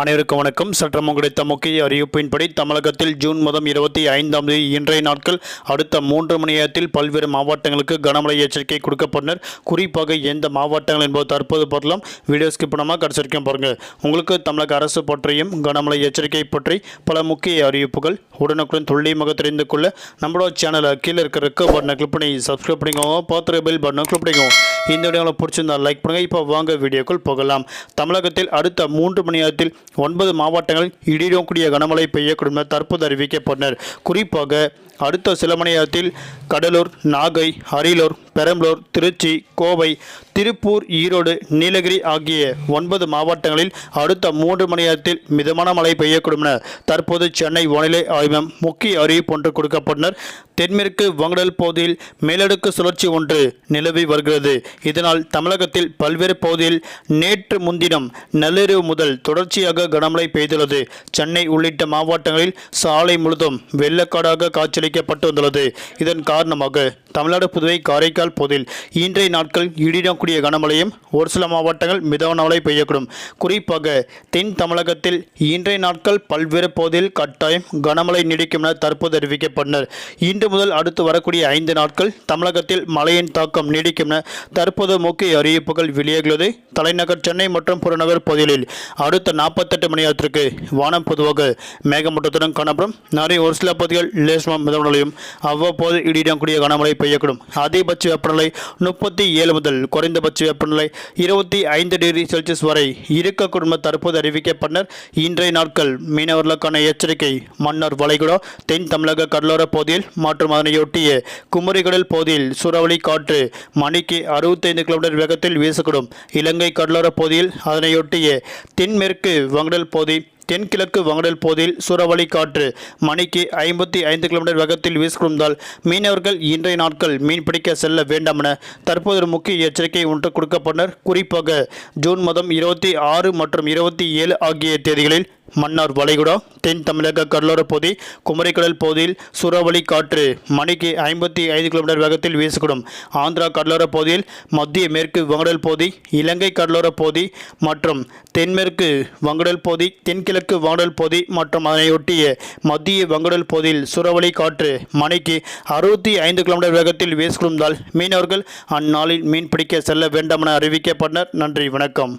அனைவருக்கும் வணக்கம். சற்றம் கிடைத்த முக்கிய அறிவிப்பின்படி தமிழகத்தில் ஜூன் மாதம் 25ஆம் தேதி இன்றைய நாட்கள் அடுத்த 3 மணி நேரத்தில் பல்வேறு மாவட்டங்களுக்கு கனமழை எச்சரிக்கை கொடுக்கப்பட்டனர். குறிப்பாக எந்த மாவட்டங்கள் என்பது தற்போது பார்க்கலாம். வீடியோ ஸ்கிப் பண்ணாமல் கடைசி வரைக்கும் பாருங்கள். உங்களுக்கு தமிழக அரசு பற்றியும் கனமழை எச்சரிக்கை பற்றி பல முக்கிய அறிவிப்புகள் உடனுக்குடன் துல்லியமாக தெரிந்து கொள்ள நம்மளோட சேனலை கீழே இருக்கிற பட்டனை கிளிக் பண்ணி சப்ஸ்கிரைப் பண்ணிக்கோங்க. பார்த்து பெல் பட்டனை கிளிக் பண்ணிக்கோங்க. இந்த வீடியோவில் பிடிச்சிருந்தா லைக் பண்ணுங்கள். இப்போ வாங்க வீடியோக்குள் போகலாம். தமிழகத்தில் அடுத்த 3 மணி நேரத்தில் 9 மாவட்டங்களில் இடியுடன் கூடிய கனமழை பெய்யக்கூடும் என தற்போது அறிவிக்கப்பட்டனர். குறிப்பாக அடுத்த சில மணி நேரத்தில் கடலூர், நாகை, அரியலூர், பெரம்பலூர், திருச்சி, கோவை, திருப்பூர், ஈரோடு, நீலகிரி ஆகிய 9 மாவட்டங்களில் அடுத்த 3 மணி நேரத்தில் மிதமான மழை பெய்யக்கூடும் என தற்போது சென்னை வானிலை ஆய்வு மையம் முக்கிய அறிவிப்பு ஒன்று கொடுக்கப்பட்டனர். தென்மேற்கு வங்கடல் பகுதியில் மேலடுக்கு சுழற்சி ஒன்று நிலவி வருகிறது. இதனால் தமிழகத்தில் பல்வேறு பகுதியில் நேற்று முன்தினம் நள்ளிரவு முதல் தொடர்ச்சியாக கனமழை பெய்துள்ளது. சென்னை உள்ளிட்ட மாவட்டங்களில் சாலை முழுதும் வெள்ளக்காடாக காட்சியளிக்கப்பட்டு வந்துள்ளது. இதன் காரணமாக தமிழ்நாடு, புதுவை, காரைக்கால் பகுதியில் இன்றைய நாட்கள் இடியுடன் கூடிய கனமழையும் ஒரு சில மாவட்டங்கள் மிதமான மழை பெய்யக்கூடும். குறிப்பாக தென் தமிழகத்தில் இன்றைய நாட்கள் பல்வேறு பகுதியில் கட்டாயம் கனமழை நீடிக்கும் என தற்போது அறிவிக்கப்பட்டனர். இன்று முதல் அடுத்து வரக்கூடிய 5 நாட்கள் தமிழகத்தில் மழையின் தாக்கம் நீடிக்கும் என தற்போது முக்கிய அறிவிப்புகள் வெளியாகியுள்ளது. தலைநகர் சென்னை மற்றும் புறநகர் பகுதிகளில் அடுத்த 48 மணி நேரத்திற்கு வானம் பொதுவாக மேகமூட்டத்துடன் காணப்படும். நிறைய ஒரு சில பகுதிகள் லேசான மிதமான மழையும் அவ்வப்போது இடியுடன் கூடிய கனமழை பெய்யக்கூடும். அதிகபட்ச வெப்பநிலை 37 முதல் குறைந்தபட்ச வெப்பநிலை 25 டிகிரி செல்சியஸ் வரை இருக்கக்கூடும் தற்போது அறிவிக்கப்பட்டனர். இன்றைய நாட்கள் மீனவர்களுக்கான எச்சரிக்கை மன்னார் வளைகுடா, தென் தமிழக கடலோர பகுதியில் மற்றும் அதனையொட்டிய குமரிக்கடல் பகுதியில் சூறாவளி காற்று மணிக்கு 65 கிலோமீட்டர் வேகத்தில் வீசக்கூடும். இலங்கை கடலோர பகுதியில் அதனையொட்டிய தென்மேற்கு வங்கடல் பகுதி, தென்கிழக்கு வங்கடல் பகுதியில் சூறாவளி காற்று மணிக்கு 55 கிலோமீட்டர் வேகத்தில் வீசிக்கொண்டால் மீனவர்கள் இன்றைய நாட்கள் மீன்பிடிக்க செல்ல வேண்டாம் என தற்போது ஒரு முக்கிய எச்சரிக்கை ஒன்று கொடுக்கப்பட்டனர். குறிப்பாக ஜூன் மாதம் 26 மற்றும் 27 ஆகிய தேதிகளில் மன்னார் வளைகுடா, தென் தமிழக கடலோர பகுதி, குமரிக்கடல் பகுதியில் சூறாவளி காற்று மணிக்கு 55 கிலோமீட்டர் வேகத்தில் வீசக்கூடும். ஆந்திரா கடலோர பகுதியில், மத்திய மேற்கு வங்கடல் பகுதி, இலங்கை கடலோர பகுதி மற்றும் தென்மேற்கு வங்கடல் பகுதி, தென்கிழக்கு வங்கடல் பகுதி மற்றும் அதனையொட்டிய மத்திய வங்கடல் பகுதியில் சூறாவளி காற்று மணிக்கு 65 கிலோமீட்டர் வேகத்தில் வீசக்கூடும். மீனவர்கள் அந்நாளில் மீன்பிடிக்க செல்ல வேண்டாம் என அறிவிக்கப்பட்டனர். நன்றி, வணக்கம்.